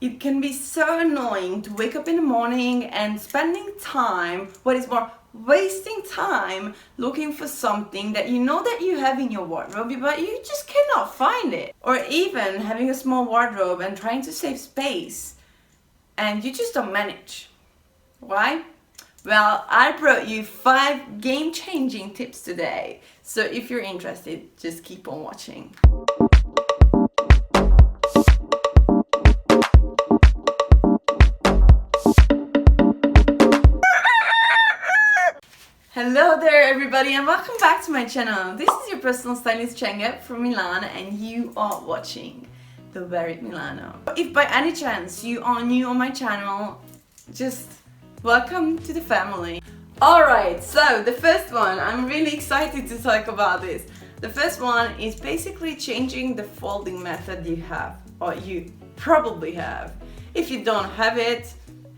It can be so annoying to wake up in the morning and spending time, what is more, wasting time looking for something that you know that you have in your wardrobe, but you just cannot find it. Or even having a small wardrobe and trying to save space and you just don't manage. Why? Well, I brought you 5 game-changing tips today. So if you're interested, just keep on watching. Hello there everybody and welcome back to my channel. This is your personal stylist Csenge from Milan and you are watching the Wear It Milano. If by any chance you are new on my channel, just welcome to the family. Alright, so the first one, I'm really excited to talk about this. The first one is basically changing the folding method you have, or you probably have. If you don't have it,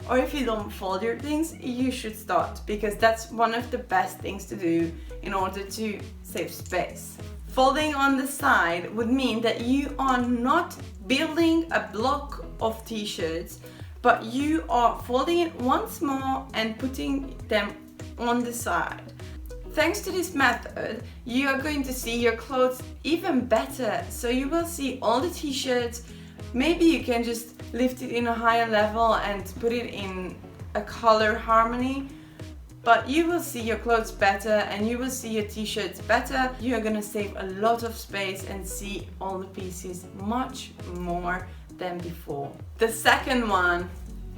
or if you don't fold your things, you should start, because that's one of the best things to do in order to save space. Folding on the side would mean that you are not building a block of t-shirts, but you are folding it once more and putting them on the side. Thanks to this method, you are going to see your clothes even better. So you will see all the t-shirts. Maybe you can just lift it in a higher level and put it in a color harmony, but you will see your clothes better and you will see your t-shirts better. You are gonna save a lot of space and see all the pieces much more than before. The second one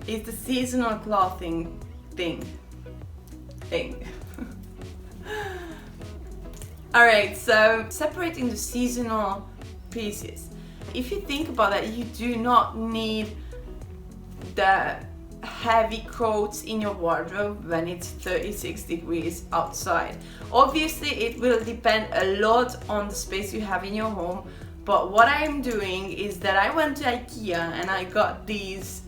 is the seasonal clothing thing. Alright, so separating the seasonal pieces. If you think about it, you do not need the heavy coats in your wardrobe when it's 36 degrees outside. Obviously, it will depend a lot on the space you have in your home, but what I'm doing is that I went to IKEA and I got these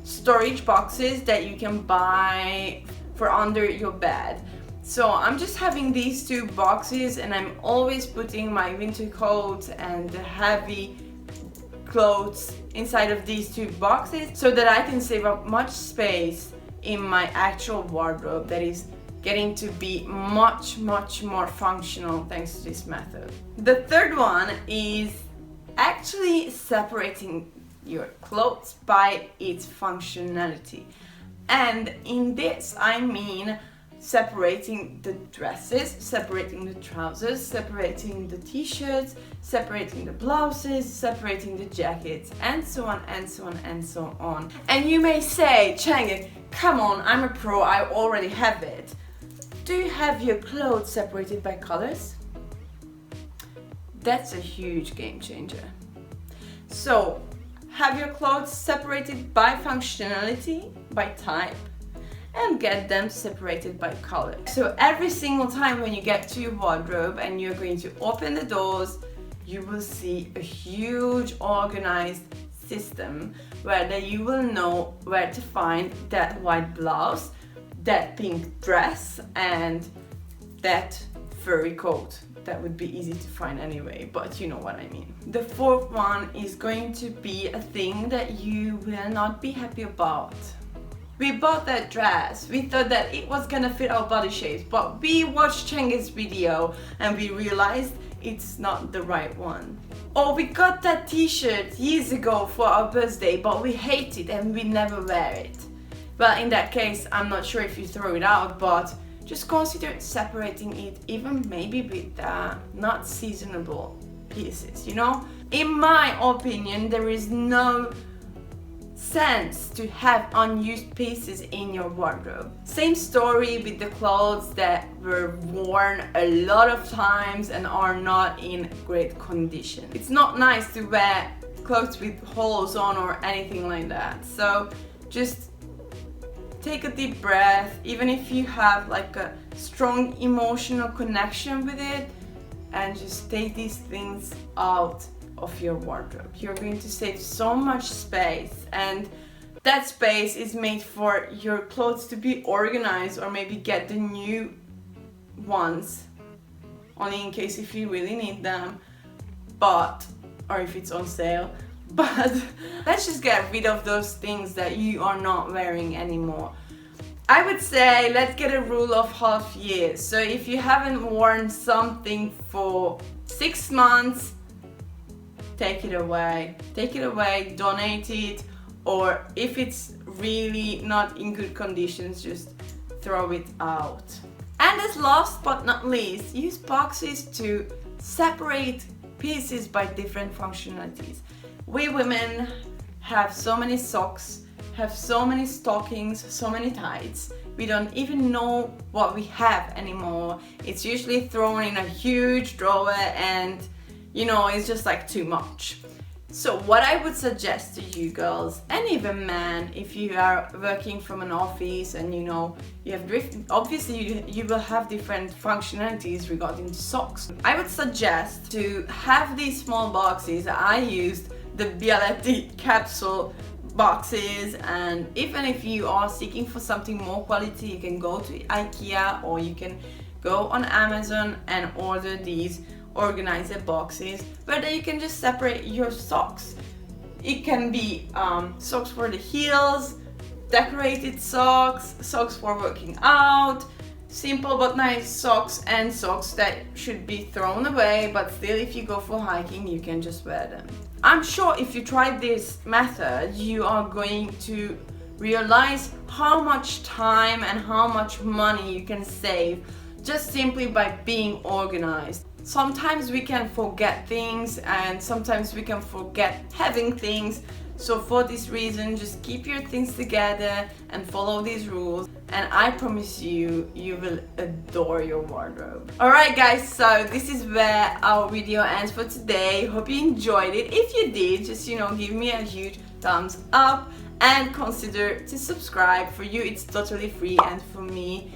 storage boxes that you can buy for under your bed. So I'm just having these 2 boxes and I'm always putting my winter coat and the heavy clothes inside of these 2 boxes so that I can save up much space in my actual wardrobe that is getting to be much more functional thanks to this method. The third one is actually separating your clothes by its functionality, and in this I mean separating the dresses, separating the trousers, separating the t-shirts, separating the blouses, separating the jackets, and so on and so on and so on. And you may say, Csenge, come on, I'm a pro, I already have it. Do you have your clothes separated by colors? That's a huge game changer. So, have your clothes separated by functionality, by type, and get them separated by color. So every single time when you get to your wardrobe and you're going to open the doors, you will see a huge organized system where you will know where to find that white blouse, that pink dress, and that furry coat. That would be easy to find anyway, but you know what I mean. The fourth one is going to be a thing that you will not be happy about. We bought that dress, we thought that it was gonna fit our body shapes, but we watched Chenge's video and we realized it's not the right one. Or we got that t-shirt years ago for our birthday, but we hate it and we never wear it. Well, in that case, I'm not sure if you throw it out, but just consider separating it, even maybe with not seasonable pieces, you know? In my opinion, there is no sense to have unused pieces in your wardrobe. Same story with the clothes that were worn a lot of times and are not in great condition. It's not nice to wear clothes with holes on or anything like that. So just take a deep breath, even if you have like a strong emotional connection with it, and just take these things out of your wardrobe. You're going to save so much space, and that space is made for your clothes to be organized, or maybe get the new ones only in case if you really need them, or if it's on sale, but let's just get rid of those things that you are not wearing anymore. I would say let's get a rule of half year. So if you haven't worn something for 6 months, take it away. Take it away, donate it, or if it's really not in good conditions, just throw it out. And as last but not least, use boxes to separate pieces by different functionalities. We women have so many socks, have so many stockings, so many tights. We don't even know what we have anymore. It's usually thrown in a huge drawer and you know, it's just like too much. So what I would suggest to you girls, and even men, if you are working from an office and you know you have obviously you will have different functionalities regarding socks. I would suggest to have these small boxes. I used the Bialetti capsule boxes, and even if you are seeking for something more quality, you can go to IKEA or you can go on Amazon and order these organizer boxes where you can just separate your socks. It can be socks for the heels, decorated socks, socks for working out, simple but nice socks, and socks that should be thrown away, but still if you go for hiking you can just wear them. I'm sure if you try this method you are going to realize how much time and how much money you can save just simply by being organized. Sometimes we can forget things and sometimes we can forget having things. So for this reason, just keep your things together and follow these rules, and I promise you, you will adore your wardrobe. Alright guys, so this is where our video ends for today. Hope you enjoyed it. If you did, just give me a huge thumbs up and consider to subscribe. For you it's totally free, and for me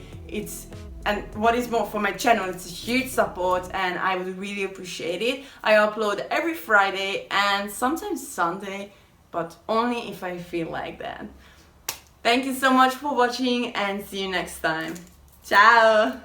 and what is more, for my channel, it's a huge support and I would really appreciate it. I upload every Friday and sometimes Sunday, but only if I feel like that. Thank you so much for watching and see you next time. Ciao!